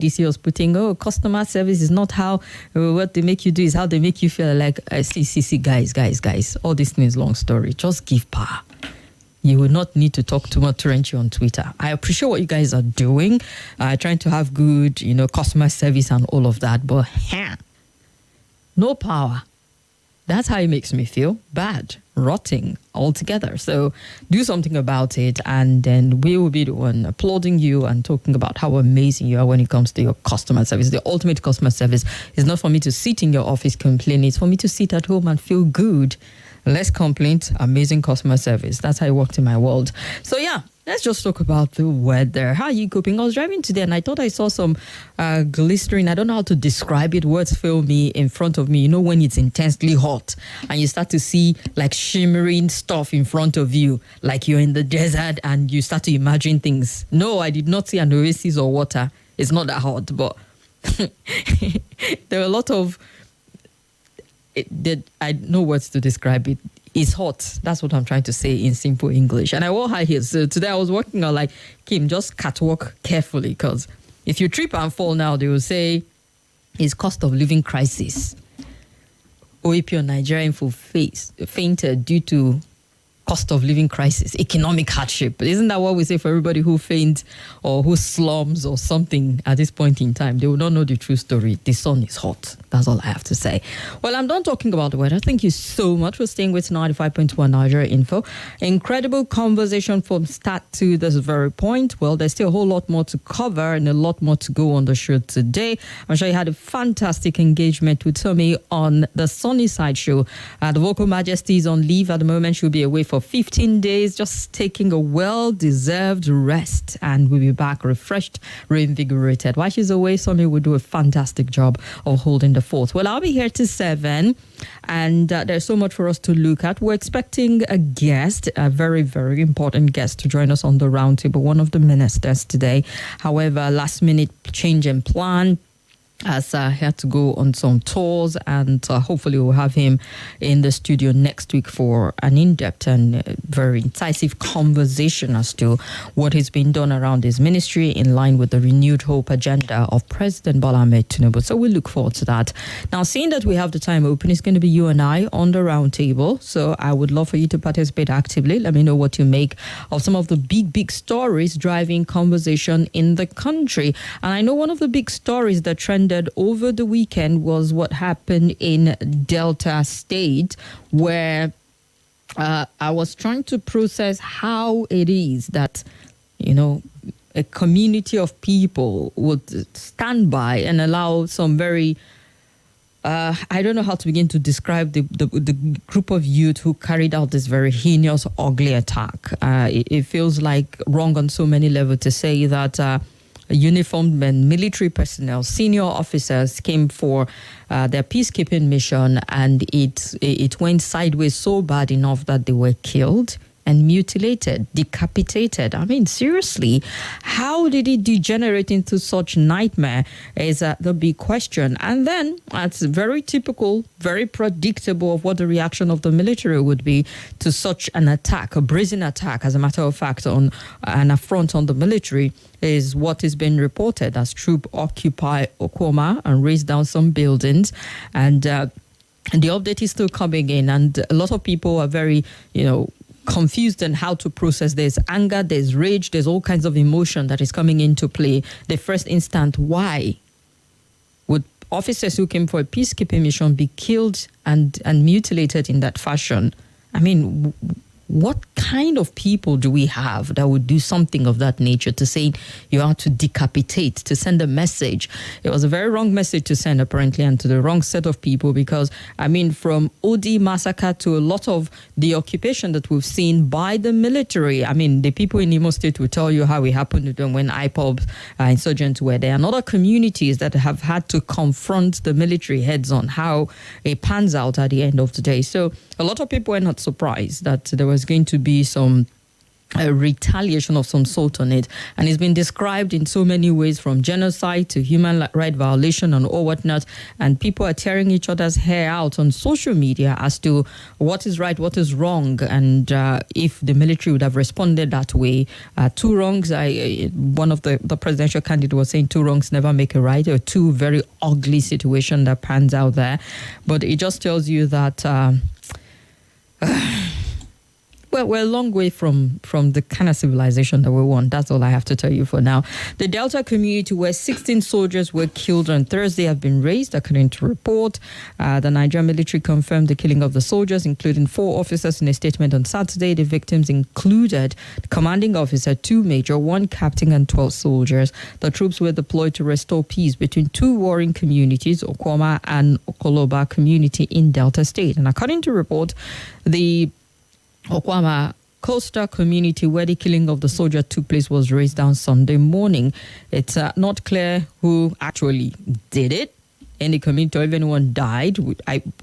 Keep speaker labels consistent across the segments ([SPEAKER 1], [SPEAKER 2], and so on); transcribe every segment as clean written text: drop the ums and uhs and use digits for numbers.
[SPEAKER 1] DC was putting, oh, customer service is not how, what they make you do is how they make you feel. Like, see, guys, all this thing is long story. Just give power. You will not need to talk too much trenchy on Twitter. I appreciate what you guys are doing, trying to have good, customer service and all of that, but no power. That's how it makes me feel. Bad, rotting altogether. So do something about it, and then we will be the one applauding you and talking about how amazing you are when it comes to your customer service. The ultimate customer service is not for me to sit in your office complaining. It's for me to sit at home and feel good. Less complaints, amazing customer service. That's how it worked in my world. So yeah, let's just talk about the weather. How are you coping? I was driving today and I thought I saw some glistering. I don't know how to describe it. Words fail me in front of me. You know when it's intensely hot and you start to see like shimmering stuff in front of you, like you're in the desert and you start to imagine things. No, I did not see an oasis or water. It's not that hot, but there are a lot of... I know words to describe it. It's hot. That's what I'm trying to say in simple English. And I wore high heels. So today I was walking on like, Kim, just catwalk carefully, because if you trip and fall now, they will say it's cost of living crisis. Or if you're Nigerian for fainted due to cost of living crisis, economic hardship. Isn't that what we say for everybody who faints or who slums or something at this point in time? They will not know the true story. The sun is hot. That's all I have to say. Well, I'm done talking about the weather. Thank you so much for staying with 95.1 Nigeria Info. Incredible conversation from start to this very point. Well, there's still a whole lot more to cover and a lot more to go on the show today. I'm sure you had a fantastic engagement with Tommy on the Sunny Side show. The Vocal Majesty is on leave at the moment. She'll be away for 15 days, just taking a well-deserved rest, and we'll be back refreshed, reinvigorated. While she's away, Somi will do a fantastic job of holding the fort. Well, I'll be here till 7, and there's so much for us to look at. We're expecting a guest, a very, very important guest, to join us on the roundtable, one of the ministers today. However, last-minute change in plan, as I had to go on some tours, and hopefully we'll have him in the studio next week for an in-depth and very incisive conversation as to what has been done around his ministry in line with the renewed hope agenda of President Bola Ahmed Tinubu. So we look forward to that. Now, seeing that we have the time open, it's going to be you and I on the roundtable. So I would love for you to participate actively. Let me know what you make of some of the big stories driving conversation in the country. And I know one of the big stories that trended over the weekend was what happened in Delta State, where I was trying to process how it is that, a community of people would stand by and allow some very, I don't know how to begin to describe the group of youth who carried out this very heinous, ugly attack. It feels like wrong on so many levels to say that uniformed men, military personnel, senior officers came for their peacekeeping mission, and it went sideways so bad enough that they were killed and mutilated, decapitated. I mean, seriously, how did it degenerate into such nightmare is the big question. And then it's very typical, very predictable of what the reaction of the military would be to such an attack, a brazen attack, as a matter of fact, on an affront on the military, is what is being reported as troops occupy Okoma and raise down some buildings. And the update is still coming in, and a lot of people are very, confused on how to process. There's anger, there's rage, there's all kinds of emotion that is coming into play. The first instant, why would officers who came for a peacekeeping mission be killed and mutilated in that fashion? I mean, what kind of people do we have that would do something of that nature, to say you have to decapitate, to send a message? It was a very wrong message to send, apparently, and to the wrong set of people, because, from OD massacre to a lot of the occupation that we've seen by the military. The people in Imo State will tell you how it happened to them when IPOB insurgents were there, and other communities that have had to confront the military heads on, how it pans out at the end of the day. So a lot of people were not surprised that there was going to be some a retaliation of some sort on it, and it's been described in so many ways, from genocide to human right violation and all whatnot, and people are tearing each other's hair out on social media as to what is right, what is wrong, and if the military would have responded that way. Two wrongs, one of the presidential candidate was saying two wrongs never make a right, or two very ugly situation that pans out there. But it just tells you that well, we're a long way from the kind of civilization that we want. That's all I have to tell you for now. The Delta community, where 16 soldiers were killed on Thursday, have been raised, according to report. The Nigerian military confirmed the killing of the soldiers, including 4 officers, in a statement on Saturday. The victims included the commanding officer, 2 major, 1 captain, and 12 soldiers. The troops were deployed to restore peace between 2 warring communities, Okwama and Okoloba community in Delta State. And according to report, the Okwama coastal community, where the killing of the soldier took place, was raised down Sunday morning. It's not clear who actually did it. Any community or if anyone died.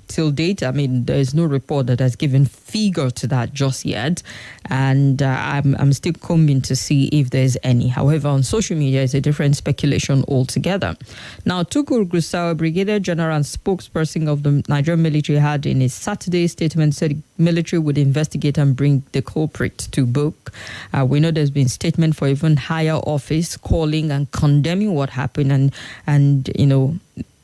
[SPEAKER 1] Till date, there is no report that has given figure to that just yet. And I'm still combing to see if there's any. However, on social media, it's a different speculation altogether. Now, Tukur Gusau, Brigadier General and spokesperson of the Nigerian military, had in his Saturday statement said the military would investigate and bring the culprit to book. We know there's been statement for even higher office calling and condemning what happened and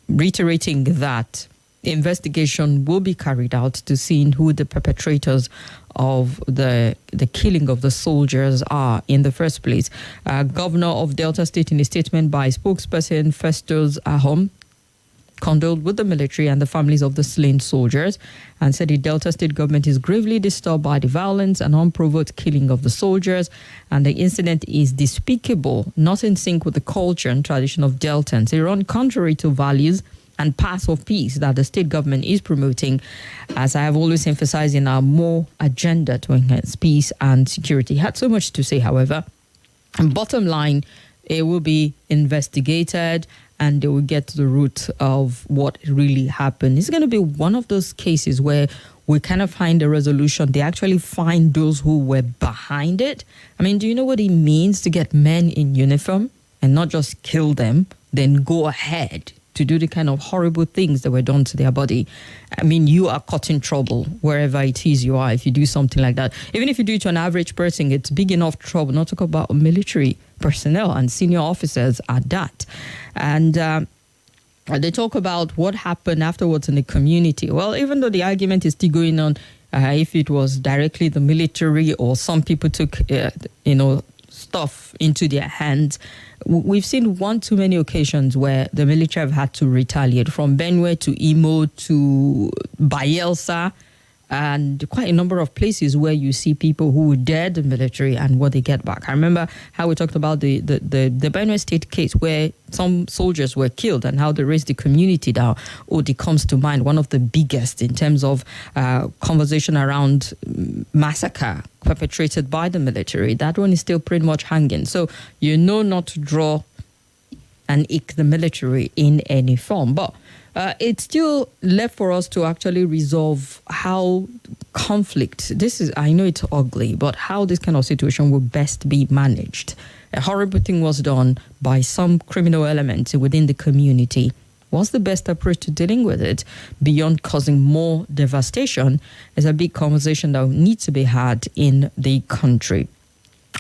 [SPEAKER 1] reiterating that investigation will be carried out to see who the perpetrators of the killing of the soldiers are in the first place. Governor of Delta State, in a statement by spokesperson Festus Ahom, condoled with the military and the families of the slain soldiers and said the Delta State government is gravely disturbed by the violence and unprovoked killing of the soldiers, and the incident is despicable, not in sync with the culture and tradition of Deltans. They run contrary to values and paths of peace that the state government is promoting, as I have always emphasized in our more agenda to enhance peace and security. He had so much to say, however. And bottom line, it will be investigated and they will get to the root of what really happened. It's going to be one of those cases where we kind of find a resolution. They actually find those who were behind it. Do you know what it means to get men in uniform and not just kill them, then go ahead to do the kind of horrible things that were done to their body? You are caught in trouble wherever it is you are if you do something like that. Even if you do it to an average person, it's big enough trouble, not to talk about military personnel and senior officers at that. And they talk about what happened afterwards in the community. Well, even though the argument is still going on, if it was directly the military or some people took, stuff into their hands, we've seen one too many occasions where the military have had to retaliate, from Benue to Imo to Bayelsa, and quite a number of places where you see people who dared the military and what they get back. I remember how we talked about the Benue State case where some soldiers were killed and how they raised the community down. It comes to mind, one of the biggest in terms of conversation around massacre perpetrated by the military. That one is still pretty much hanging. So not to draw and ick the military in any form. But it's still left for us to actually resolve how conflict, I know it's ugly, but how this kind of situation will best be managed. A horrible thing was done by some criminal element within the community. What's the best approach to dealing with it beyond causing more devastation is a big conversation that needs to be had in the country.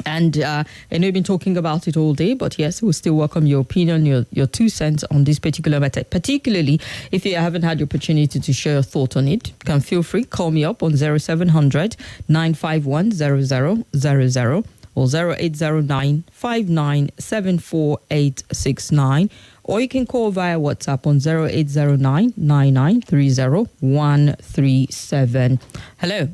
[SPEAKER 1] And I know you've been talking about it all day, but yes, we'll still welcome your opinion, your 2 cents on this particular matter. Particularly, if you haven't had the opportunity to share your thought on it, you can feel free, call me up on 0700 951 0000 or 0809 5974869, or you can call via WhatsApp on 0809 9930 137. Hello.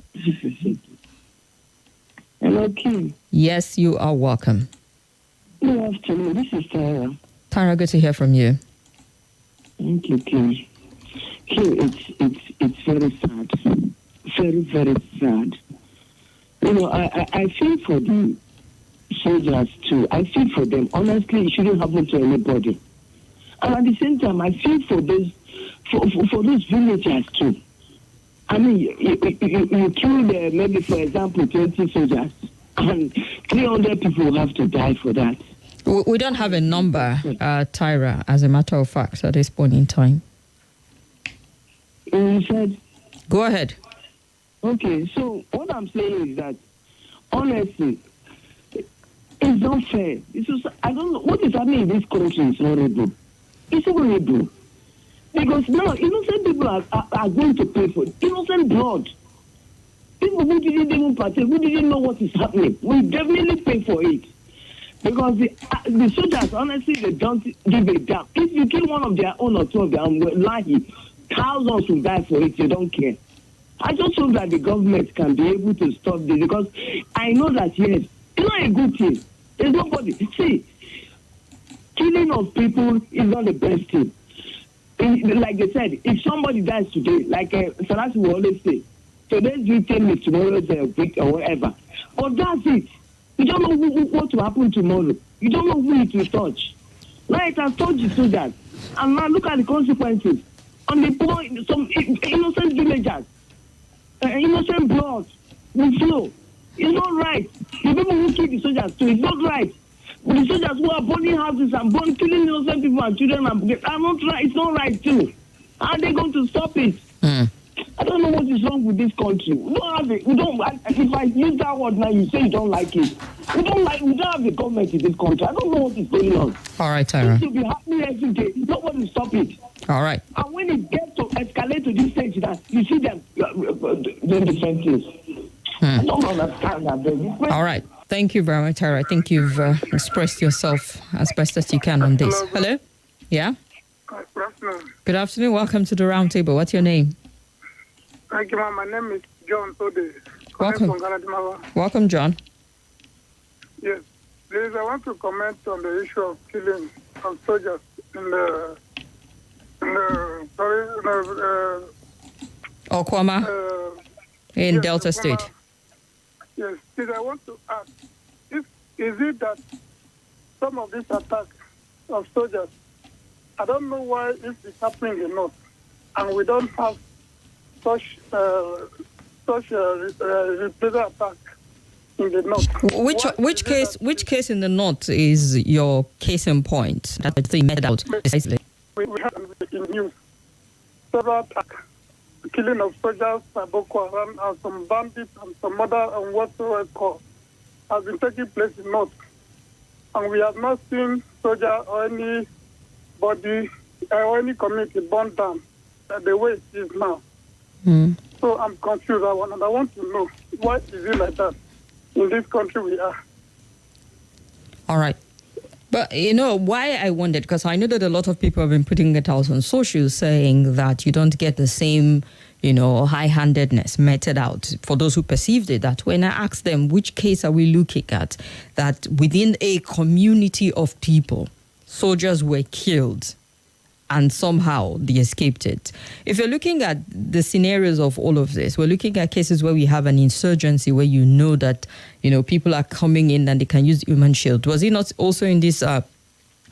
[SPEAKER 2] Hello, Kim.
[SPEAKER 1] Yes, you are welcome.
[SPEAKER 2] Good afternoon. This is Tara.
[SPEAKER 1] Tara, good to hear from you.
[SPEAKER 2] Thank you, Kim. Kim, it's very sad. Very, very sad. I feel for the soldiers too. I feel for them. Honestly, it shouldn't happen to anybody. And at the same time, I feel for those for those villagers too. You killed maybe, for example, 20 soldiers, and 300 people will have to die for that.
[SPEAKER 1] We don't have a number, Tyra, as a matter of fact, at this point in time.
[SPEAKER 2] You said?
[SPEAKER 1] Go ahead.
[SPEAKER 2] Okay, so what I'm saying is that, honestly, it's not fair. I don't know what is happening in this country is horrible. It's horrible. Because now innocent people are going to pay for it. Innocent blood. People who didn't even partake, who didn't know what is happening, will definitely pay for it. Because the soldiers, honestly, they don't give a damn. If you kill one of their own or two of their own, thousands will die for it. They don't care. I just hope that the government can be able to stop this, because I know that, yes, it's not a good thing. There's nobody. See, killing of people is not the best thing. Like they said, if somebody dies today, like Salasi will always say, today's victim is tomorrow's victim or whatever. But that's it. You don't know what will happen tomorrow. You don't know who it will touch. Now it has touched the soldiers. And now look at the consequences. On the poor, some innocent villagers, innocent blood will flow. It's not right. The people who kill the soldiers too, it's not right. The soldiers who are burning houses and killing innocent people and children are not right. It's not right too. How are they going to stop it? I don't know what is wrong with this country. We don't have it. If I use that word now, you say you don't like it. We don't have the government in this country. I don't know what is going on.
[SPEAKER 1] All right, Tyra.
[SPEAKER 2] It should be happening every day. Nobody stop it.
[SPEAKER 1] All right.
[SPEAKER 2] And when it gets to escalate to this stage, that you see them doing different things. I don't understand that.
[SPEAKER 1] All right. Thank you very much, Tyra. I think you've expressed yourself as best as you can on this. Hello? Yeah?
[SPEAKER 3] Good afternoon.
[SPEAKER 1] Good afternoon. Welcome to the Roundtable. What's your name?
[SPEAKER 3] Thank you, ma'am. My name is John Ode.
[SPEAKER 1] Welcome. Welcome, John.
[SPEAKER 3] Yes. Please, I want to comment on the issue of killing of soldiers in the
[SPEAKER 1] Okwama in
[SPEAKER 3] yes,
[SPEAKER 1] Delta
[SPEAKER 3] Okwama.
[SPEAKER 1] State.
[SPEAKER 3] Yes. Please, I want to ask, is it that some of these attacks of soldiers, I don't know why it's happening enough, and we don't have such reprisal attack in the north.
[SPEAKER 1] Which case in the north is your case in point that they made out precisely?
[SPEAKER 3] We have in news several attacks, killing of soldiers by Boko Haram and some bandits and some other and whatsoever called has been taking place in north, and we have not seen soldier or anybody or any community burned down the way it is now. So I'm confused. I want to know, why is it like that in this country we are?
[SPEAKER 1] All right. But, why I wondered, because I know that a lot of people have been putting it out on social saying that you don't get the same, high-handedness meted out for those who perceived it that way. And I asked them, which case are we looking at that within a community of people, soldiers were killed and somehow they escaped it? If you're looking at the scenarios of all of this, we're looking at cases where we have an insurgency, where that, people are coming in and they can use human shield. Was it not also in this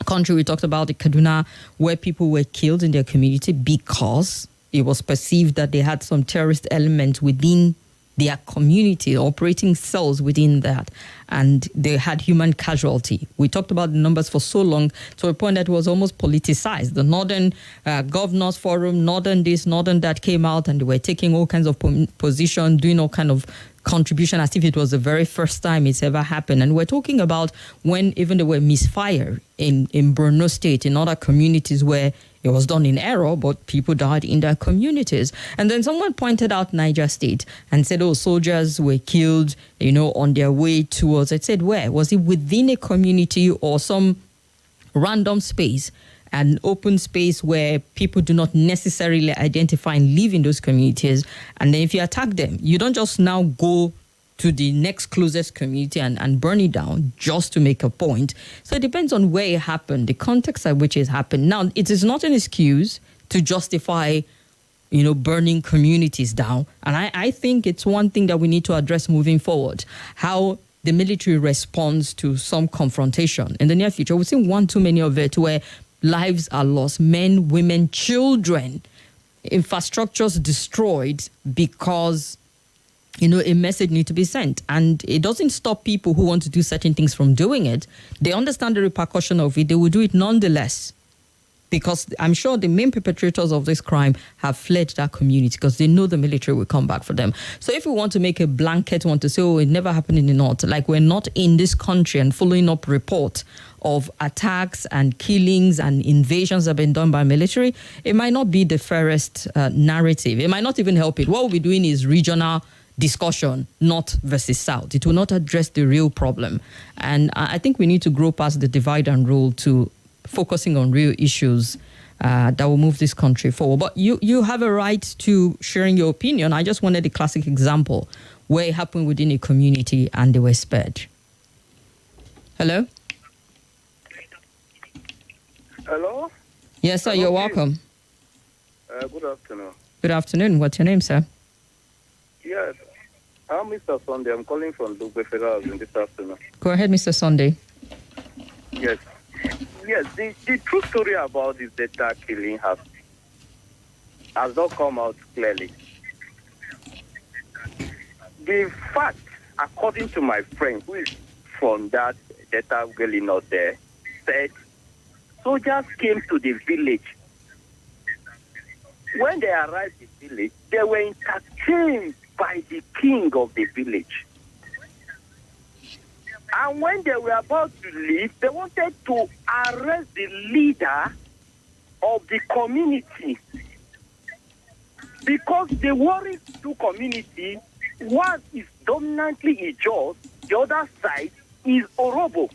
[SPEAKER 1] country we talked about, the Kaduna, where people were killed in their community because it was perceived that they had some terrorist element within their community, operating cells within that, and they had human casualty. We talked about the numbers for so long to a point that it was almost politicized. The Northern Governors Forum, Northern this, Northern that came out, and they were taking all kinds of position, doing all kind of contribution as if it was the very first time it's ever happened. And we're talking about when even there were misfire in Borno State, in other communities where it was done in error, but people died in their communities. And then someone pointed out Niger State and said, soldiers were killed, on their way towards, I said, where? Was it within a community or some random space, an open space where people do not necessarily identify and live in those communities? And then if you attack them, you don't just now go to the next closest community and burn it down just to make a point. So it depends on where it happened, the context at which it happened. Now, it is not an excuse to justify, burning communities down. And I think it's one thing that we need to address moving forward, how the military responds to some confrontation. In the near future, we've seen one too many of it where lives are lost, men, women, children, infrastructures destroyed because a message needs to be sent. And it doesn't stop people who want to do certain things from doing it. They understand the repercussion of it. They will do it nonetheless. Because I'm sure the main perpetrators of this crime have fled that community because they know the military will come back for them. So if we want to make a blanket one to say, oh, it never happened in the north, like we're not in this country and following up reports of attacks and killings and invasions that have been done by military, it might not be the fairest narrative. It might not even help it. What we'll be doing is regional discussion, north versus south. It will not address the real problem. And I think we need to grow past the divide and rule to focusing on real issues that will move this country forward. But you have a right to sharing your opinion. I just wanted a classic example where it happened within a community and they were spared. Hello?
[SPEAKER 3] Hello?
[SPEAKER 1] Yes, sir.
[SPEAKER 3] Hello,
[SPEAKER 1] you're welcome.
[SPEAKER 3] Good afternoon.
[SPEAKER 1] Good afternoon. What's your name, sir?
[SPEAKER 3] Yes, I'm Mr. Sunday. I'm calling from Dugbe Federal this afternoon.
[SPEAKER 1] Go ahead, Mr. Sunday.
[SPEAKER 3] Yes. Yes, the true story about this data killing has not come out clearly. The fact, according to my friend who is from that data killing out there, said soldiers came to the village. When they arrived in the village, they were entertained by the king of the village. And when they were about to leave, they wanted to arrest the leader of the community. Because the Warri two community, one is dominantly Ijaw, the other side is Orobo.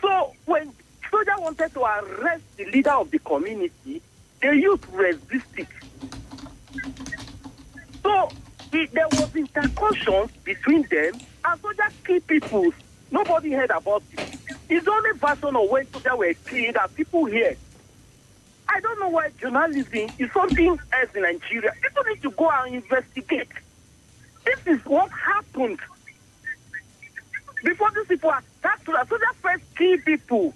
[SPEAKER 3] So when soldiers wanted to arrest the leader of the community, the youth resisted. So there was intercussion between them, and soldiers killed people. Nobody heard about it. It's the only version of when soldiers were killed that people hear. I don't know why journalism is something else in Nigeria. People need to go and investigate. This is what happened. Before these people attacked, soldiers first killed people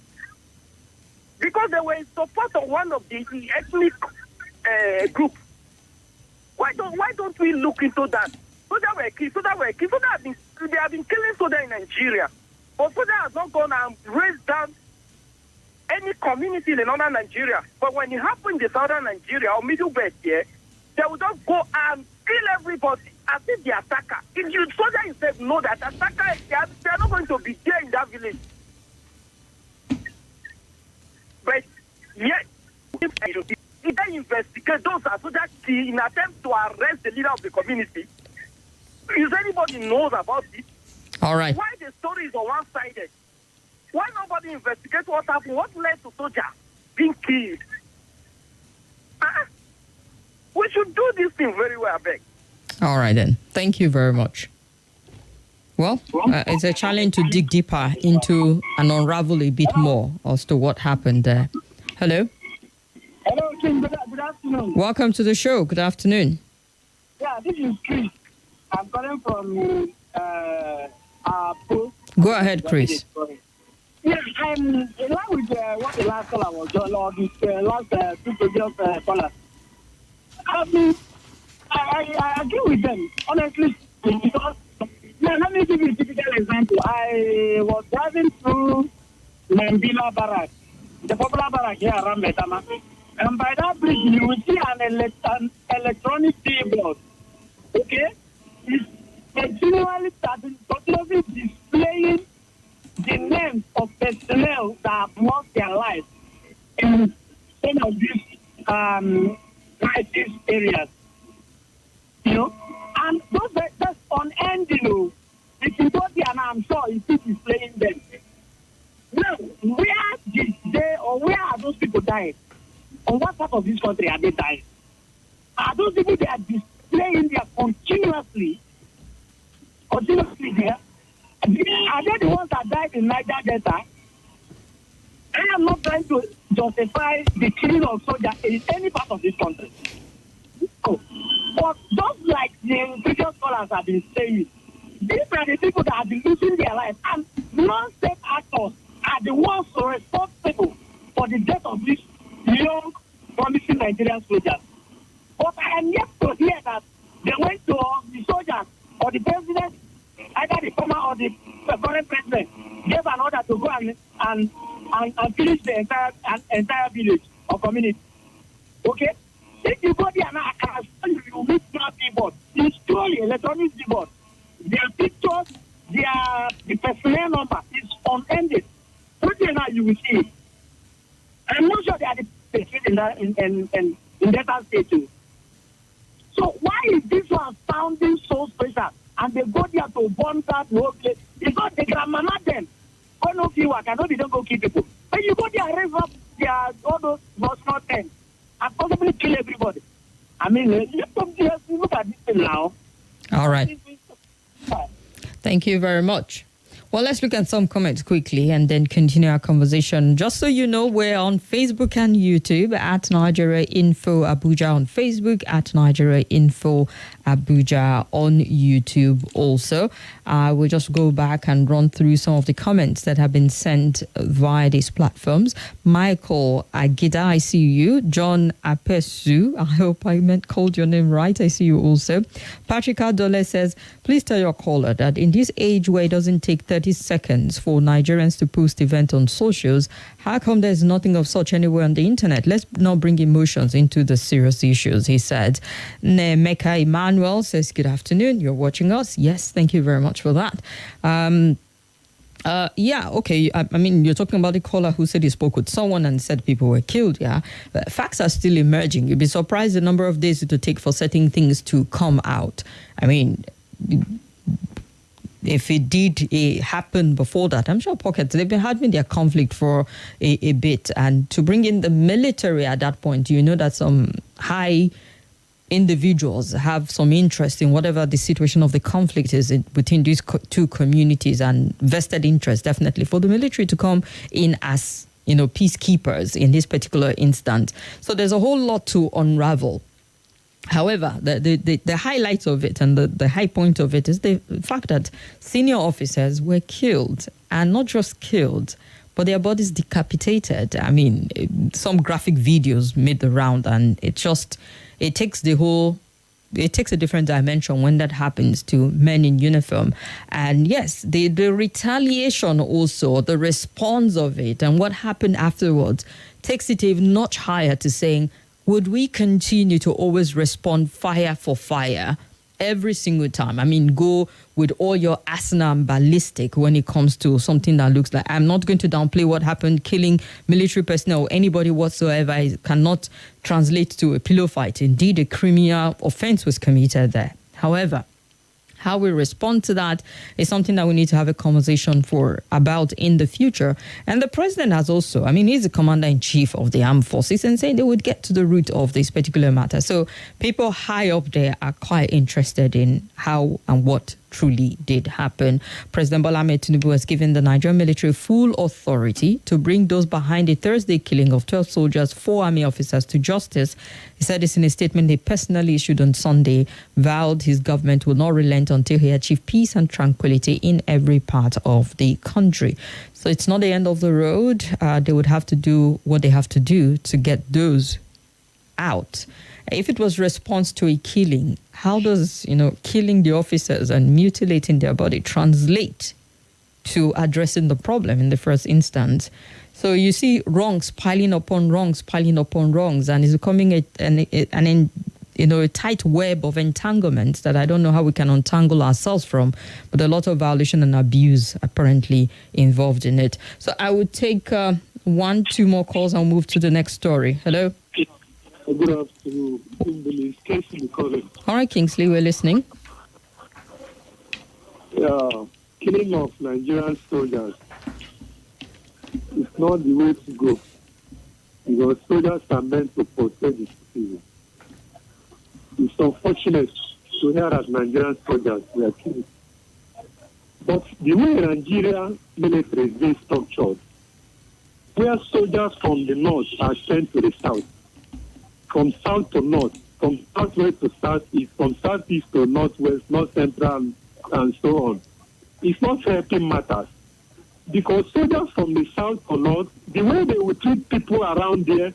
[SPEAKER 3] because they were in support of one of the ethnic group. Why don't we look into that? Soldiers were killed. They have been killing soldiers in Nigeria. But soldiers have not gone and raised down any community in northern Nigeria. But when it happened in southern Nigeria or middle belt here, they would just go and kill everybody as if the attacker. If you soldier himself know that attacker, they are not going to be there in that village. But yet, if they investigate those are soldiers killed in attempt to arrest the leader of the community, if anybody knows about it,
[SPEAKER 1] all right.
[SPEAKER 3] Why the story is one-sided? Why nobody investigates what happened? What led to soldiers being killed? We should do this thing very well, I beg.
[SPEAKER 1] All right, then. Thank you very much. Well, it's a challenge to dig deeper into and unravel a bit more as to what happened there. Hello?
[SPEAKER 2] Hello, Kim. Good afternoon.
[SPEAKER 1] Welcome to the show. Good afternoon.
[SPEAKER 2] Yeah, this is Chris. I'm calling from
[SPEAKER 1] Go ahead, Chris.
[SPEAKER 2] Yeah, I'm in line with what the last caller was doing, or this last two previous callers. I agree with them, honestly, because let me give you a typical example. I was driving through Mambila Barrack, the popular barrack here around Metama, and by that bridge you will see an electronic billboard. Okay? It's continuously displaying the names of personnel that have lost their lives in some of these crisis areas. You know? And those that's on end, you know. If you go there now, I'm sure you see displaying them. Now, where are those people dying? On what part of this country are they dying? Are those people that are displaying there continuously there? Are they the ones that died in Niger Delta? I am not trying to justify the killing of soldiers in any part of this country. So, but just like the previous scholars have been saying, these are the people that have been losing their lives, and non-state actors are the ones responsible for the death of these young, promising Nigerian soldiers. But I am yet to hear that
[SPEAKER 4] They went to the soldiers or the president, either the former or the current president, gave an order to go and finish the entire village or community. Okay? If you go there now, I can assure you, you meet smart keyboard. It's truly electronic keyboard. Their pictures, the personnel number is unended. Put there now, you will see it. I'm not sure they are the person in that state too. So why is this one sounding so special? And they go there to burn that whole place. It's not the grandmama then. Oh no, you work. I know they don't go kill people. But you go there, raise up all those national tents and possibly kill everybody. I mean, look at this thing now.
[SPEAKER 1] All right. Thank you very much. Well, let's look at some comments quickly and then continue our conversation. Just so you know, we're on Facebook and YouTube at Nigeria Info Abuja on Facebook, at Nigeria Info Abuja on YouTube also. We'll just go back and run through some of the comments that have been sent via these platforms. Michael Agida, I see you. John Apesu, I hope I called your name right. I see you also. Patrick Adole says, please tell your caller that in this age where it doesn't take 30 seconds for Nigerians to post events on socials, how come there's nothing of such anywhere on the internet? Let's not bring emotions into the serious issues, he said. Nemeka Emmanuel says, good afternoon. You're watching us. Yes, thank you very much for that. Yeah, okay. I mean, you're talking about the caller who said he spoke with someone and said people were killed, yeah? But facts are still emerging. You'd be surprised the number of days it would take for certain things to come out. I mean, if it did happen before that, I'm sure pockets, they've been having their conflict for a bit. And to bring in the military at that point, you know that some high individuals have some interest in whatever the situation of the conflict is between these two communities, and vested interest definitely for the military to come in as, you know, peacekeepers in this particular instance. So there's a whole lot to unravel. However, the highlight of it and the high point of it is the fact that senior officers were killed, and not just killed, but their bodies decapitated. I mean, some graphic videos made the round, and it takes a different dimension when that happens to men in uniform. And yes, the retaliation also, the response of it and what happened afterwards takes it a notch higher to saying, would we continue to always respond fire for fire every single time? I mean, go with all your arsenal and ballistic when it comes to something that looks like, I'm not going to downplay what happened, killing military personnel or anybody whatsoever. It cannot translate to a pillow fight. Indeed, a criminal offense was committed there. However, how we respond to that is something that we need to have a conversation about in the future. And the president has also, I mean, he's the commander-in-chief of the armed forces, and saying they would get to the root of this particular matter. So people high up there are quite interested in how and what truly did happen. President Bola Ahmed Tinubu has given the Nigerian military full authority to bring those behind the Thursday killing of 12 soldiers, 4 army officers to justice. He said this in a statement he personally issued on Sunday, vowed his government will not relent until he achieves peace and tranquility in every part of the country. So it's not the end of the road. They would have to do what they have to do to get those out. If it was response to a killing, how does, killing the officers and mutilating their body translate to addressing the problem in the first instance? So you see wrongs piling upon wrongs, and it's becoming a tight web of entanglements that I don't know how we can untangle ourselves from, but a lot of violation and abuse apparently involved in it. So I would take 1-2 more calls and move to the next story. Hello?
[SPEAKER 2] Good afternoon, Kimberly. Kingsley calling.
[SPEAKER 1] All right, Kingsley, we're listening.
[SPEAKER 2] Yeah, killing of Nigerian soldiers is not the way to go, because soldiers are meant to protect the citizens. It's unfortunate to hear that Nigerian soldiers were killed. But the way Nigeria military is being structured, where soldiers from the north are sent to the south, from south to north, from southwest to southeast, from southeast to northwest, north central, and so on. It's not helping matters. Because soldiers from the south to north, the way they will treat people around there,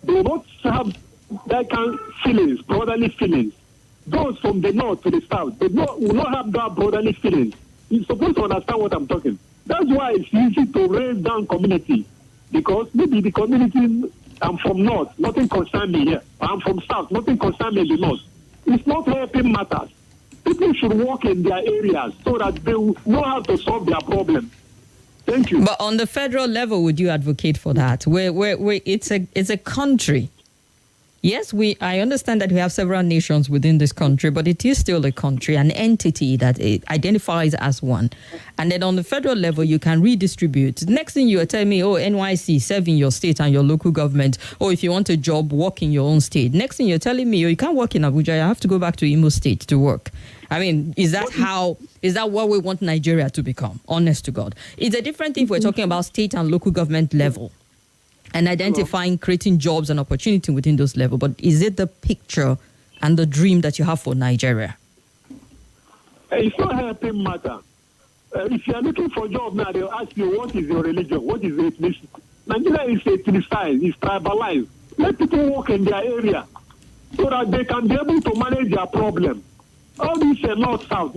[SPEAKER 2] they will not have that kind of feelings, brotherly feelings.
[SPEAKER 5] those from the north to the south, they will not have that brotherly feeling. You're supposed to understand what I'm talking. That's why it's easy to raise down community, because maybe the community, I'm from north, nothing concerns me here. I'm from south, nothing concerns me in the north. It's not helping matters. People should work in their areas so that they will know how to solve their problem. Thank you.
[SPEAKER 1] But on the federal level, would you advocate for that? Where it's a country. Yes, I understand that we have several nations within this country, but it is still a country, an entity that it identifies as one. And then on the federal level, you can redistribute. Next thing you are telling me, NYC, serve in your state and your local government. Or if you want a job, work in your own state. Next thing you're telling me, you can't work in Abuja, you have to go back to Imo State to work. I mean, is that what we want Nigeria to become? Honest to God. It's a different thing if we're talking about state and local government level and identifying, creating jobs and opportunity within those levels. But is it the picture and the dream that you have for Nigeria?
[SPEAKER 5] It's not helping matter. If you're looking for a job now, they'll ask you, what is your religion? What is your ethnicity? Nigeria is ethnicized, it's tribalized. Let people work in their area so that they can be able to manage their problem. All these north-south.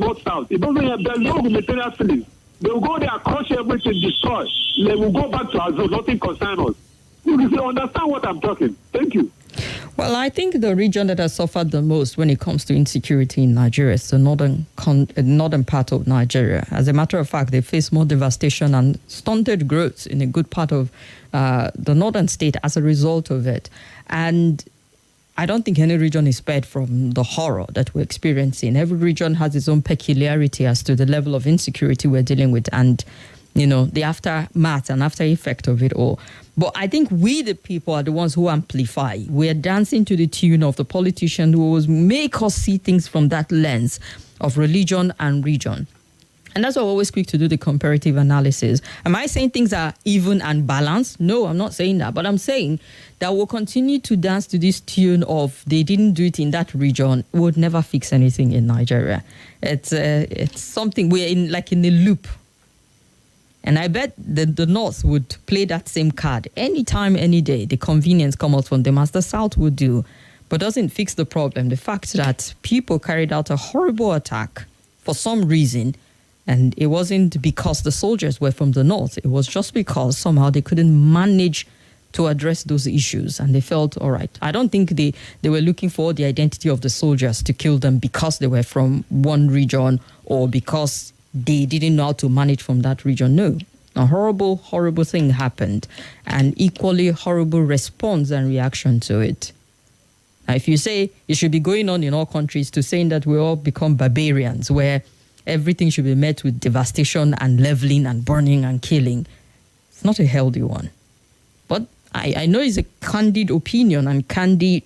[SPEAKER 5] It doesn't have, there's no humanitarian feelings. They will go there, crush everything, destroy. They will go back to Azul, nothing concerns us. You understand what I'm talking? Thank you.
[SPEAKER 1] Well, I think the region that has suffered the most when it comes to insecurity in Nigeria is the northern part of Nigeria. As a matter of fact, they face more devastation and stunted growth in a good part of the northern state as a result of it. And I don't think any region is spared from the horror that we're experiencing. Every region has its own peculiarity as to the level of insecurity we're dealing with and, the aftermath and after effect of it all. But I think we, the people, are the ones who amplify. We're dancing to the tune of the politician who always make us see things from that lens of religion and region. And that's why we're always quick to do the comparative analysis. Am I saying things are even and balanced? No, I'm not saying that. But I'm saying that we'll continue to dance to this tune of they didn't do it in that region. We would never fix anything in Nigeria. It's something we're in a loop. And I bet the North would play that same card anytime, any day. The convenience comes from them as the South would do. But doesn't fix the problem. The fact that people carried out a horrible attack for some reason. And it wasn't because the soldiers were from the North. It was just because somehow they couldn't manage to address those issues. And they felt, all right. I don't think they were looking for the identity of the soldiers to kill them because they were from one region or because they didn't know how to manage from that region. No. A horrible, horrible thing happened. And equally horrible response and reaction to it. Now, if you say it should be going on in all countries to saying that we all become barbarians, where everything should be met with devastation and leveling and burning and killing. It's not a healthy one. But I know it's a candid opinion and candid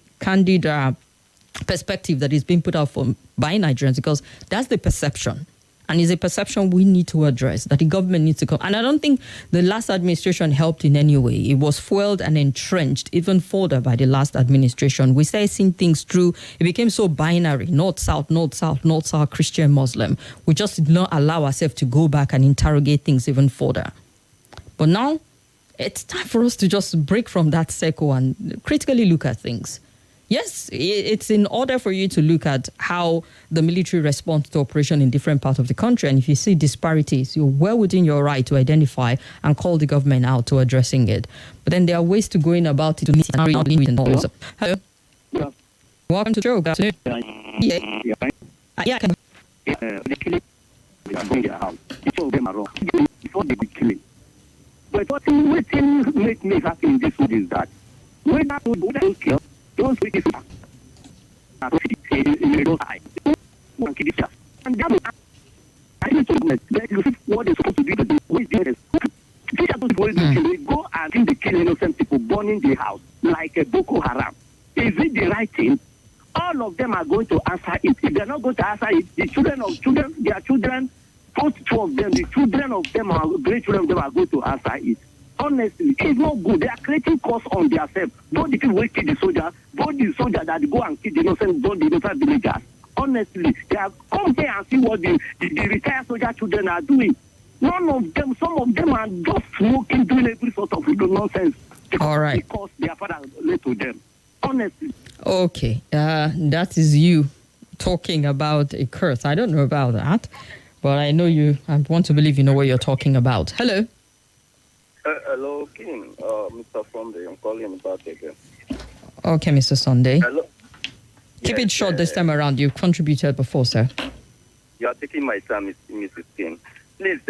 [SPEAKER 1] perspective that is being put out by Nigerians because that's the perception. And it's a perception we need to address, that the government needs to come. And I don't think the last administration helped in any way. It was fueled and entrenched even further by the last administration. We started seeing things through. It became so binary, north-south, north-south, north-south, Christian, Muslim. We just did not allow ourselves to go back and interrogate things even further. But now, it's time for us to just break from that circle and critically look at things. Yes, it's in order for you to look at how the military responds to operation in different parts of the country. And if you see disparities, you're well within your right to identify and call the government out to addressing it. But then there are ways to go in about it. Hello.
[SPEAKER 2] Yeah.
[SPEAKER 1] Welcome to the show. Good afternoon. Yeah.
[SPEAKER 2] Before they be killing. But what make me happy in this world is that when I would kill, those wicked are in the roadside. And that I need to what is supposed to be the do with this. They go and think they kill innocent people burning the house like a Boko Haram. Is it the right thing? All of them are going to answer it. If they're not going to answer it, their children, both two of them, the children of them, great children of them are going to answer it. Honestly, it's not good. They are creating costs on themselves. Both the people who kill the soldiers, both the soldiers that go and kill the innocent villagers. Honestly, they are come here and see what the retired soldier children are doing. None of them, some of them are just smoking, doing every sort of nonsense.
[SPEAKER 1] All right.
[SPEAKER 2] Because their father led to them. Honestly.
[SPEAKER 1] Okay, that is you talking about a curse. I don't know about that, but I know you. I want to believe you know what you're talking about. Hello.
[SPEAKER 6] Hello, Kim. Mr. Sunday, I'm calling back again.
[SPEAKER 1] Okay, Mr. Sunday.
[SPEAKER 6] Hello.
[SPEAKER 1] Keep it short this time around. You've contributed before, sir.
[SPEAKER 6] You are taking my time, Mrs. Kim. Please,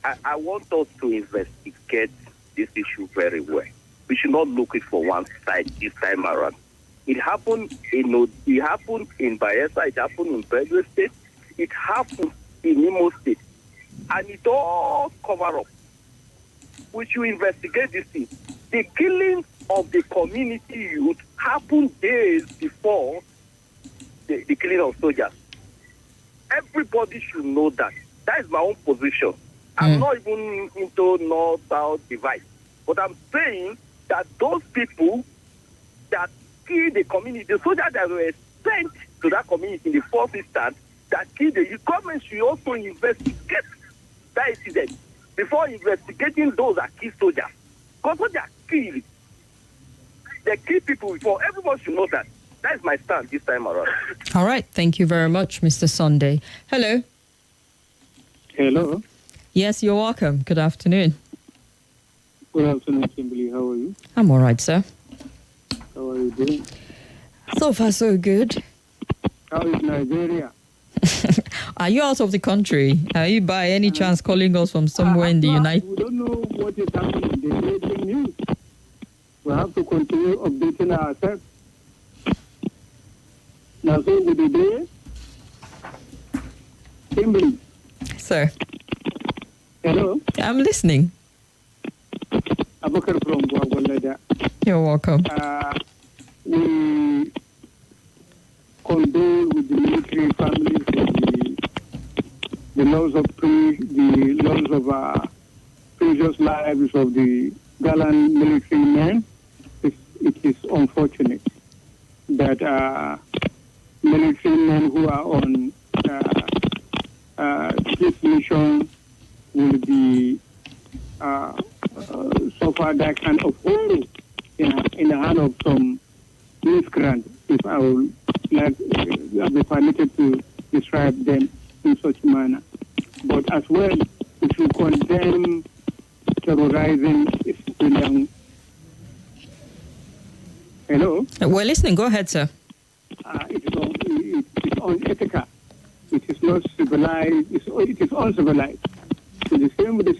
[SPEAKER 6] I want us to investigate this issue very well. We should not look it for one side this time around. It happened in Bayelsa, it happened in Benue State, it happened in Imo State, and it all cover up. We should investigate this thing. The killing of the community youth happened days before the killing of soldiers. Everybody should know that. That is my own position. I'm not even into north-south divide. But I'm saying that those people that killed the community, the soldiers that were sent to that community in the first instance, that killed the government should also investigate that incident before investigating those that killed soldiers. Because soldiers kill, they kill people before. Everyone should know that. That is my stand this time around.
[SPEAKER 1] All right. Thank you very much, Mr. Sunday. Hello.
[SPEAKER 5] Hello.
[SPEAKER 1] Yes, you're welcome. Good afternoon.
[SPEAKER 5] Good afternoon, Kimberly. How are you?
[SPEAKER 1] I'm all right, sir.
[SPEAKER 5] How are you doing?
[SPEAKER 1] So far, so good.
[SPEAKER 5] How is Nigeria?
[SPEAKER 1] Are you out of the country? Are you by any chance calling us from somewhere in the United?
[SPEAKER 5] We don't know what is happening in the breaking news. We have to continue updating ourselves. Now, so with the day, Kimberly.
[SPEAKER 1] Sir.
[SPEAKER 5] Hello.
[SPEAKER 1] I'm listening.
[SPEAKER 5] Abubakar from Gwagwalada.
[SPEAKER 1] You're welcome.
[SPEAKER 5] We condole with the military families of the loss of previous lives of the gallant military men. It is unfortunate that military men who are on this mission will be suffer that kind of horror in the hand of some miscreant, if I would like be permitted to describe them in such manner. But as well, we should condemn terrorizing civilian. Hello?
[SPEAKER 1] We're listening. Go ahead, sir.
[SPEAKER 5] It is unethical. It is not civilized. It is uncivilized. So the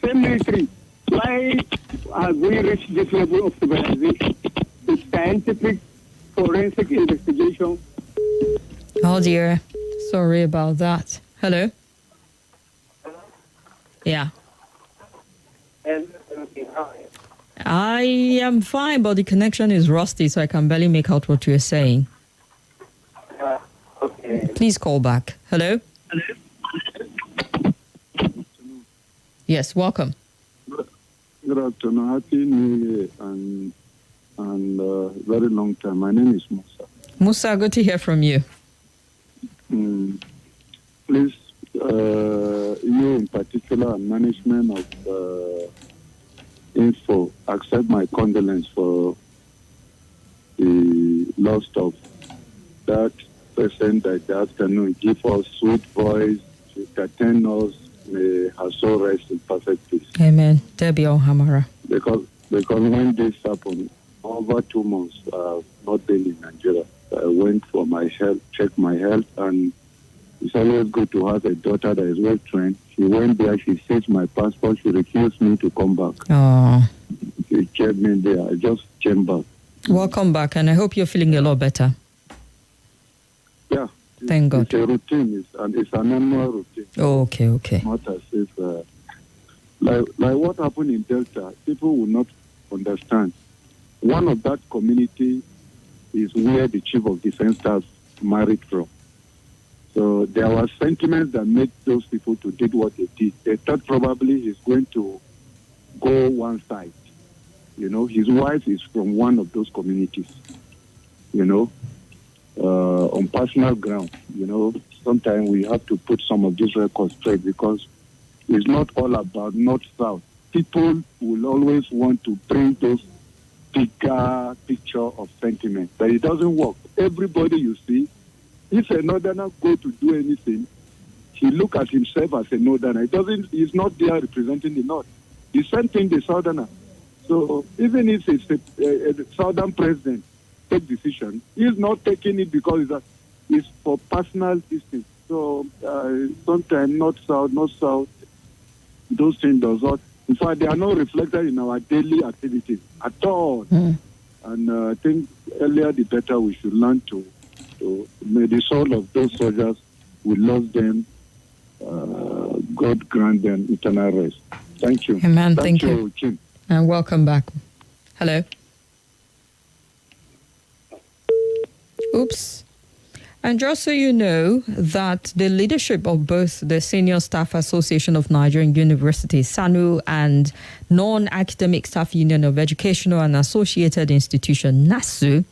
[SPEAKER 5] same military. Why have we reached this level of civilization? With scientific, forensic investigation.
[SPEAKER 1] Oh dear. Sorry about that. Hello? Yeah. I am fine, but the connection is rusty, so I can barely make out what you're saying.
[SPEAKER 6] Okay.
[SPEAKER 1] Please call back. Hello? Yes, welcome.
[SPEAKER 7] Good afternoon. Happy New Year and very long time. My name is Musa.
[SPEAKER 1] Musa, good to hear from you.
[SPEAKER 7] Please, you in particular and management of Info, accept my condolence for the loss of that person that the afternoon give us sweet voice, to entertain us. May her soul rest in perfect peace.
[SPEAKER 1] Amen. Debbie Ohamara.
[SPEAKER 7] Because when this happened, over 2 months, not been in Nigeria. I went for my health, checked my health, and it's always good to have a daughter that is well trained. She went there, she searched my passport, she refused me to come back.
[SPEAKER 1] Oh.
[SPEAKER 7] She kept me there. I just came back.
[SPEAKER 1] Welcome back, and I hope you're feeling a lot better.
[SPEAKER 7] Yeah.
[SPEAKER 1] Thank God.
[SPEAKER 7] It's a routine, it's an annual routine.
[SPEAKER 1] Oh, okay.
[SPEAKER 7] Not as if, like what happened in Delta, people will not understand. One of that community is where the chief of defense staff married from. So there was sentiments that made those people to did what they did. They thought probably he's going to go one side. You know, his wife is from one of those communities. You know, on personal ground. You know, sometimes we have to put some of these records straight because it's not all about north-south. People will always want to bring those bigger picture of sentiment, but it doesn't work. Everybody you see if a northerner go to do anything, he look at himself as a northerner. He's not there representing the north. The same thing the southerner. So even if it's a southern president take decision, he's not taking it because it's for personal distance. So sometimes not south, those things does not. In fact, they are not reflected in our daily activities at all. And I think earlier the better we should learn to may the soul of those soldiers, we lost them, God grant them eternal rest. Thank you.
[SPEAKER 1] Amen. Thank you.
[SPEAKER 7] Kim.
[SPEAKER 1] And welcome back. Hello. Oops. And just so you know that the leadership of both the Senior Staff Association of Nigerian Universities, SANU, and Non-Academic Staff Union of Educational and Associated Institution, NASU,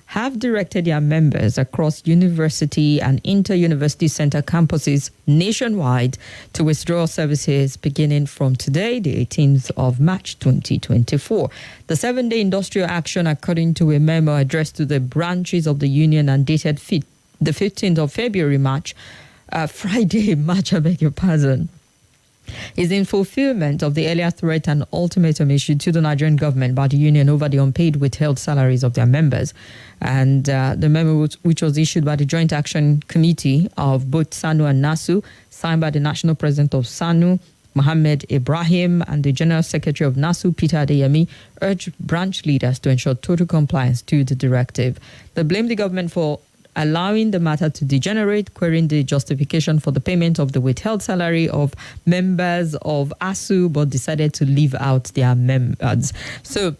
[SPEAKER 1] have directed their members across university and inter-university center campuses nationwide to withdraw services beginning from today, the 18th of March 2024. The 7-day industrial action, according to a memo addressed to the branches of the union and dated the 15th of February, Friday, March, I beg your pardon, is in fulfillment of the earlier threat and ultimatum issued to the Nigerian government by the union over the unpaid withheld salaries of their members. And the memo, which was issued by the Joint Action Committee of both SANU and NASU, signed by the National President of SANU, Mohammed Ibrahim, and the General Secretary of NASU, Peter Adeyemi, urged branch leaders to ensure total compliance to the directive. They blamed the government for allowing the matter to degenerate, querying the justification for the payment of the withheld salary of members of ASU, but decided to leave out their members. So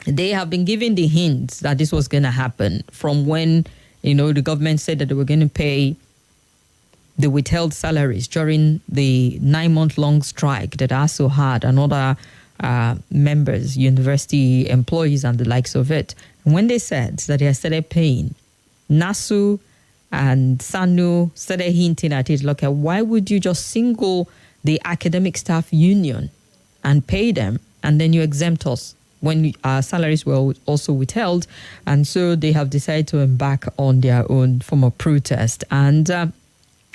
[SPEAKER 1] they have been given the hints that this was going to happen from when, the government said that they were going to pay the withheld salaries during the 9-month-long strike that ASU had and other members, university employees and the likes of it. And when they said that they had started paying, NASU and SANU started hinting at it, like, why would you just single the academic staff union and pay them, and then you exempt us when our salaries were also withheld? And so they have decided to embark on their own form of protest. And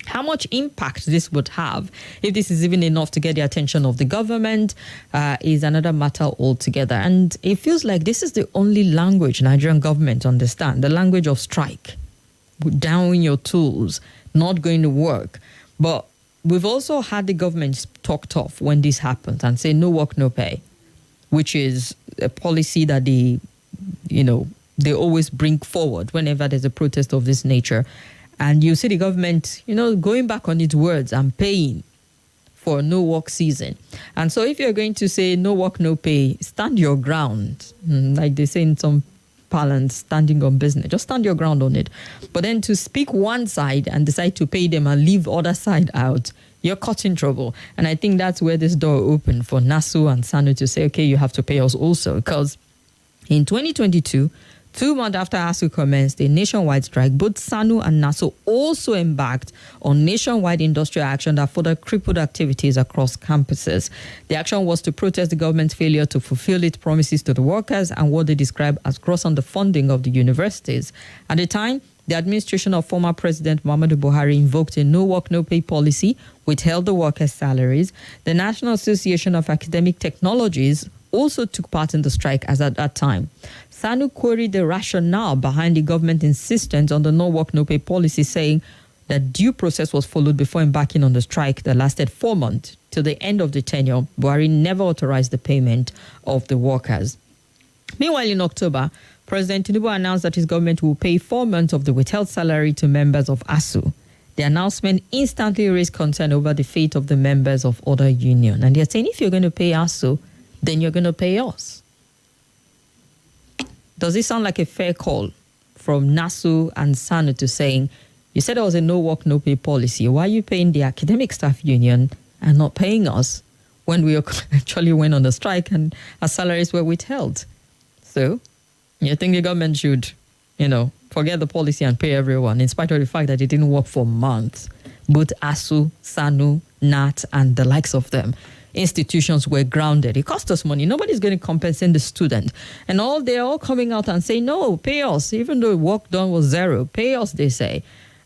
[SPEAKER 1] how much impact this would have, if this is even enough to get the attention of the government, is another matter altogether. And it feels like this is the only language Nigerian government understand, the language of strike, down your tools, not going to work. But we've also had the government talk tough when this happens and say no work, no pay, which is a policy that they always bring forward whenever there's a protest of this nature. And you see the government, going back on its words and paying for no work season. And so if you're going to say no work, no pay, stand your ground. Like they say in some parlance, standing on business. Just stand your ground on it. But then to speak one side and decide to pay them and leave other side out, you're caught in trouble. And I think that's where this door opened for NASU and SANU to say, okay, you have to pay us also. Because in 2022, 2 months after ASU commenced a nationwide strike, both SANU and NASU also embarked on nationwide industrial action that further crippled activities across campuses. The action was to protest the government's failure to fulfill its promises to the workers and what they described as gross underfunding of the universities. At the time, the administration of former President Muhammadu Buhari invoked a no work, no pay policy, withheld the workers' salaries. The National Association of Academic Technologies also took part in the strike as at that time. SANU queried the rationale behind the government's insistence on the no work, no pay policy, saying that due process was followed before embarking on the strike that lasted 4 months. Till the end of the tenure, Buhari never authorized the payment of the workers. Meanwhile, in October, President Tinubu announced that his government will pay 4 months of the withheld salary to members of ASU. The announcement instantly raised concern over the fate of the members of other unions. And they're saying, if you're going to pay ASU, then you're going to pay us. Does it sound like a fair call from NASU and SANU to saying, you said there was a no work, no pay policy. Why are you paying the academic staff union and not paying us when we actually went on a strike and our salaries were withheld? So you think the government should, forget the policy and pay everyone, in spite of the fact that it didn't work for months. Both ASU, SANU, NAT, and the likes of them. Institutions were grounded. It cost us money. Nobody's going to compensate the student. And they're all coming out and saying, no, pay us. Even though work done was zero, pay us, they say.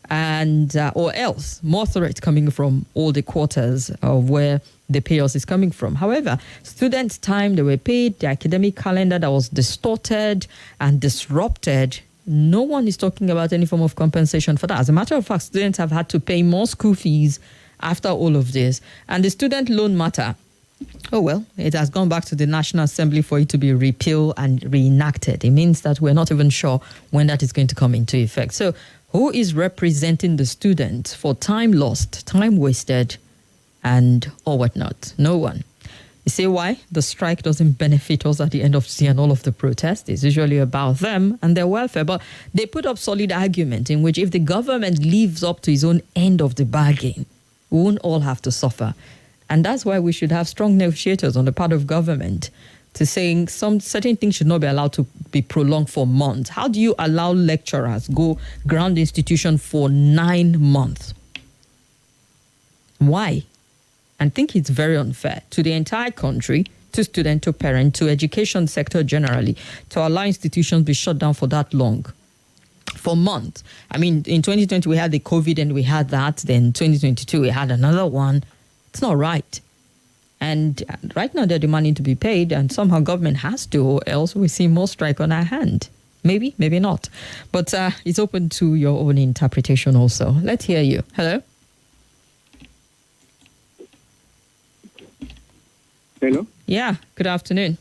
[SPEAKER 1] and or else more threats coming from all the quarters of where the chaos is coming from. However, students' time they were paid, the academic calendar that was distorted and disrupted, no one is talking about any form of compensation for that. As a matter of fact, students have had to pay more school fees after all of this. And the student loan matter, oh well, it has gone back to the National Assembly for it to be repealed and reenacted. It means that we're not even sure when that is going to come into effect. So who is representing the student for time lost, time wasted, and or whatnot? No one. You see why? The strike doesn't benefit us at the end of the day, and all of the protest is usually about them and their welfare. But they put up solid argument in which if the government lives up to its own end of the bargain, we won't all have to suffer. And that's why we should have strong negotiators on the part of government to saying some certain things should not be allowed to be prolonged for months. How do you allow lecturers go ground institution for 9 months? Why? I think it's very unfair to the entire country, to student, to parent, to education sector generally, to allow institutions be shut down for that long, for months. I mean, in 2020, we had the COVID and we had that. Then 2022, we had another one. It's not right. And right now, they're demanding to be paid, and somehow government has to, or else we see more strike on our hand. Maybe, maybe not. But it's open to your own interpretation also. Let's hear you. Hello?
[SPEAKER 5] Hello?
[SPEAKER 1] Yeah, good afternoon.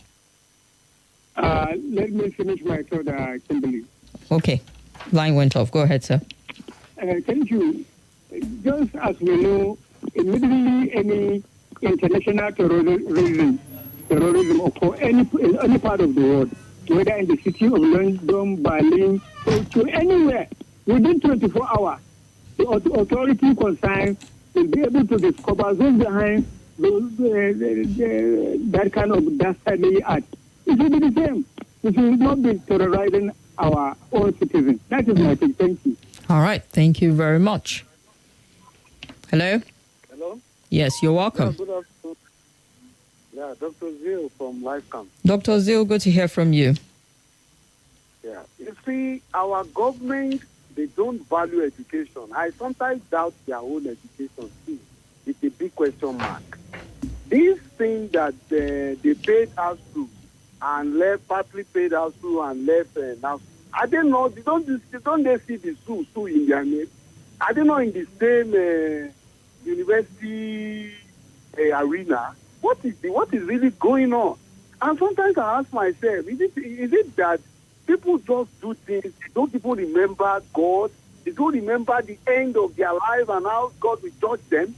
[SPEAKER 5] Let me finish my thought, Kimberly.
[SPEAKER 1] Okay, line went off. Go ahead, sir.
[SPEAKER 5] Thank you. Just as we know, immediately any international terrorism occur in any part of the world, whether in the city of London, Berlin, or to anywhere, within 24 hours, the authority concerned will be able to discover those behind that kind of dastardly act. It will be the same. We should not be terrorizing our own citizens. That is my thing. Thank you.
[SPEAKER 1] All right. Thank you very much. Hello?
[SPEAKER 8] Hello?
[SPEAKER 1] Yes, you're welcome.
[SPEAKER 8] Yeah, good afternoon. Yeah, Dr. Zil from LifeCamp.
[SPEAKER 1] Dr. Zil, good to hear from you.
[SPEAKER 8] Yeah. You see, our government, they don't value education. I sometimes doubt their own education too. It's a big question mark. This thing that they paid us through and left, partly paid us through and left now, I don't know, don't they see the Sue in their name? I don't know, in the same university arena, what is really going on? And sometimes I ask myself, is it that people just do things, they don't even remember God, they don't remember the end of their life and how God will judge them?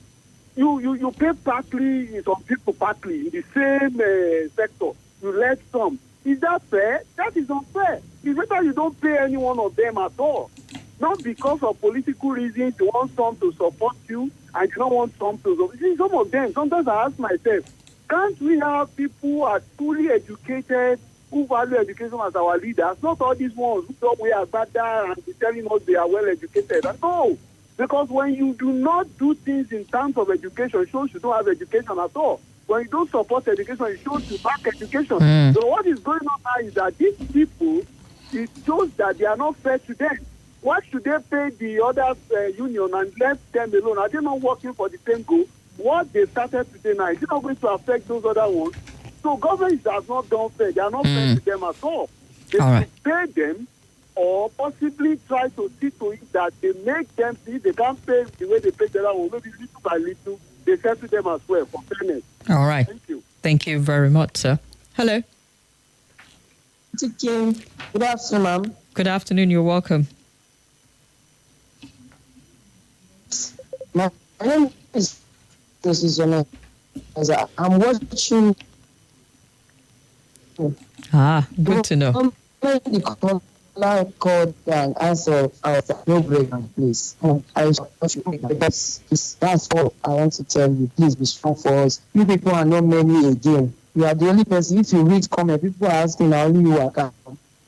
[SPEAKER 8] You pay partly, some people partly in the same sector. You let some. Is that fair? That is unfair. It's better you don't pay any one of them at all. Not because of political reasons, you want some to support you and you don't want some to. See, some of them, sometimes I ask myself, can't we have people who are fully educated, who value education as our leaders? Not all these ones who talk we are better and be telling us they are well educated. No. Because when you do not do things in terms of education, it shows you don't have education at all. When you don't support education, it shows you lack education. So what is going on now is that these people, it shows that they are not fair to them. Why should they pay the other union and let them alone? Are they not working for the same goal? What they started today now, is it not going to affect those other ones? So government has not done fair. They are not fair to them at all. They should pay them, or possibly try to see to it that they make them see they can't pay the way they pay the other one, maybe little by little, they settle them as well for fairness.
[SPEAKER 1] All right.
[SPEAKER 8] Thank you.
[SPEAKER 1] Thank you very much, sir. Hello.
[SPEAKER 9] Good afternoon, ma'am.
[SPEAKER 1] Good afternoon. You're welcome.
[SPEAKER 9] My name is Jonah. I'm watching.
[SPEAKER 1] Good to know.
[SPEAKER 9] The called and answer our no break, please. That's all I want to tell you. Please be strong for us. You people are not many again. You are the only person. If you read comment, people are asking only you are come.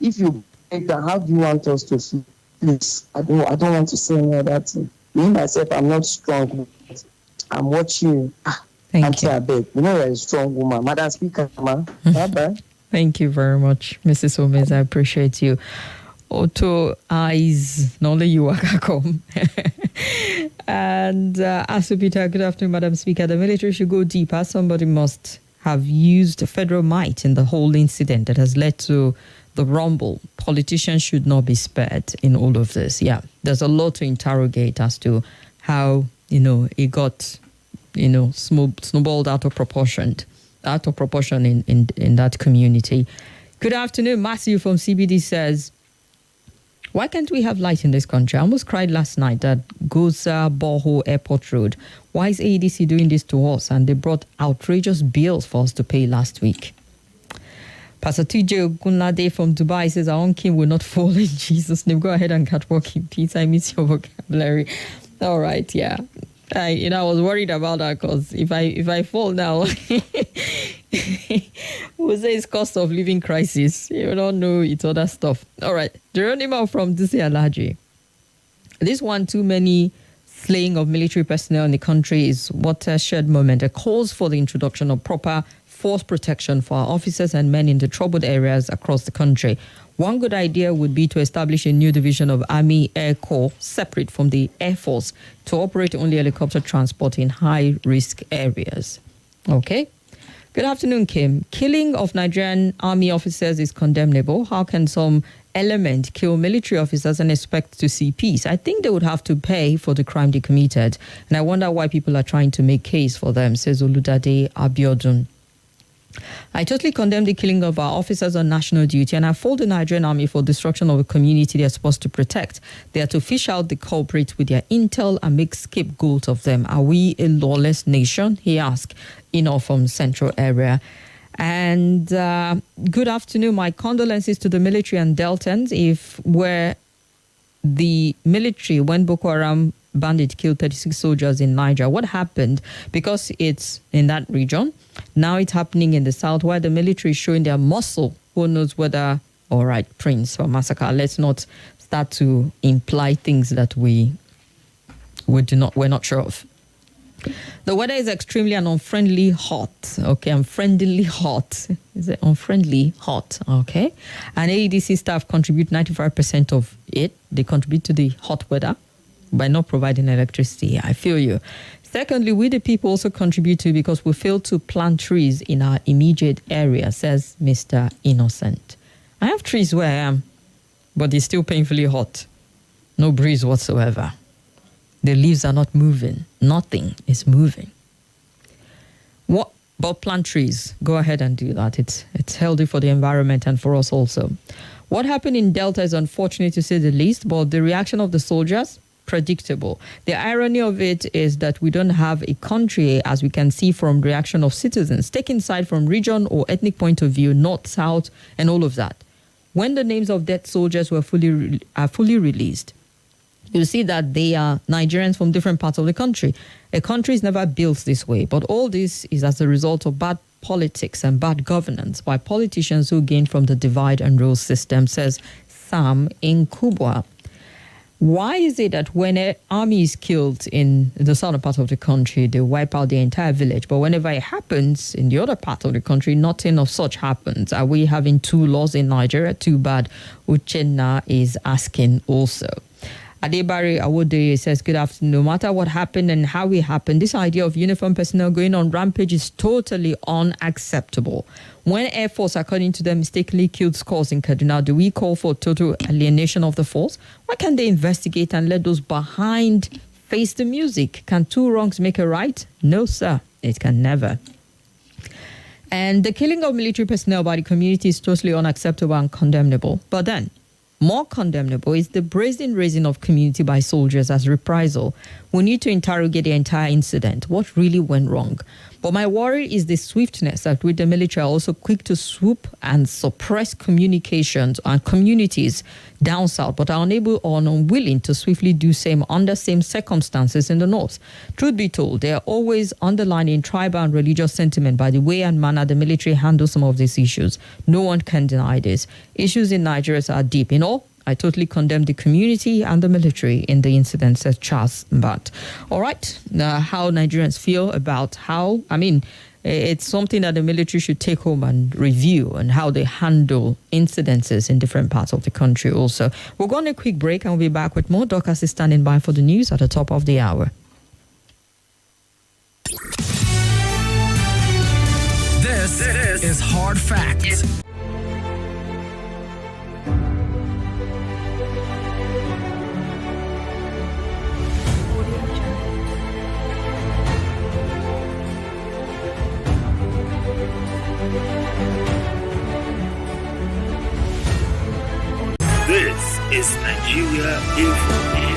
[SPEAKER 9] If you break down, how do you want us to feel? Please, I don't want to say any other thing. Me myself, I'm not strong. I'm watching.
[SPEAKER 1] Thank you.
[SPEAKER 9] You know you're a strong woman. Madam Speaker, man. Bye-bye.
[SPEAKER 1] Thank you very much, Mrs. Omes. I appreciate you. Auto eyes, not only you are come. And Asupita, good afternoon, Madam Speaker. The military should go deeper. Somebody must have used federal might in the whole incident that has led to the rumble. Politicians should not be spared in all of this. Yeah, there's a lot to interrogate as to how, it got, snowballed out of proportion in that community. Good afternoon. Matthew from CBD says, why can't we have light in this country? I almost cried last night at Goza Boho Airport Road. Why is AEDC doing this to us? And they brought outrageous bills for us to pay last week. Pastor TJ Ogunlade from Dubai says, our own king will not fall in Jesus' name. Go ahead and catwalk in peace. I miss your vocabulary. All right, yeah. I was worried about that because if I fall now, we'll say it's cost of living crisis. You don't know it's other stuff. All right. Geronimo from DC Alaji. This one, too many slaying of military personnel in the country is watershed moment. It calls for the introduction of proper force protection for our officers and men in the troubled areas across the country. One good idea would be to establish a new division of Army Air Corps separate from the Air Force to operate only helicopter transport in high-risk areas. Okay. Good afternoon, Kim. Killing of Nigerian Army officers is condemnable. How can some element kill military officers and expect to see peace? I think they would have to pay for the crime they committed. And I wonder why people are trying to make case for them, says Oludade Abiodun. I totally condemn the killing of our officers on national duty, and I fault the Nigerian army for destruction of a community they are supposed to protect. They are to fish out the culprits with their intel and make scapegoats of them. Are we a lawless nation? He asked, from Central area. And good afternoon. My condolences to the military and Deltans. If we're the military when Boko Haram bandit killed 36 soldiers in Niger, what happened? Because it's in that region. Now it's happening in the south where the military is showing their muscle. Who knows whether, all right, Prince or massacre. Let's not start to imply things that we're not sure of. The weather is extremely and unfriendly hot. Okay, unfriendly hot. Is it unfriendly hot? Okay. And AEDC staff contribute 95% of it. They contribute to the hot weather by not providing electricity. I feel you. Secondly, we the people also contribute to because we fail to plant trees in our immediate area, says Mr. Innocent. I have trees where I am, but it's still painfully hot. No breeze whatsoever. The leaves are not moving. Nothing is moving. What? But plant trees. Go ahead and do that. It's healthy for the environment and for us also. What happened in Delta is unfortunate to say the least, but the reaction of the soldiers, predictable. The irony of it is that we don't have a country, as we can see from reaction of citizens, taking side from region or ethnic point of view, north, south, and all of that. When the names of dead soldiers were fully released, you see that they are Nigerians from different parts of the country. A country is never built this way, but all this is as a result of bad politics and bad governance by politicians who gain from the divide and rule system, says Sam in Kubwa. Why is it that when an army is killed in the southern part of the country, they wipe out the entire village, but whenever it happens in the other part of the country, nothing of such happens? Are we having two laws in Nigeria? Too bad. Uchenna is asking also. Adebari Awode says, good afternoon. No matter what happened and how it happened, this idea of uniformed personnel going on rampage is totally unacceptable. When Air Force, according to them, mistakenly killed scores in Kaduna, do we call for total alienation of the force? Why can't they investigate and let those behind face the music? Can two wrongs make a right? No, sir. It can never. And the killing of military personnel by the community is totally unacceptable and condemnable. But then, more condemnable is the brazen raising of community by soldiers as reprisal. We need to interrogate the entire incident. What really went wrong? But my worry is the swiftness at which the military are also quick to swoop and suppress communications and communities down south, but are unable or unwilling to swiftly do same under same circumstances in the north. Truth be told, they are always underlining tribal and religious sentiment by the way and manner the military handles some of these issues. No one can deny this. Issues in Nigeria are deep. In all, I totally condemn the community and the military in the incident, said Charles Mbat. All right, how Nigerians feel about It's something that the military should take home and review, and how they handle incidences in different parts of the country also. We'll go on a quick break and we'll be back with more. Dorcas is standing by for the news at the top of the hour.
[SPEAKER 10] This is Hard Facts.
[SPEAKER 11] This is Nigeria Info.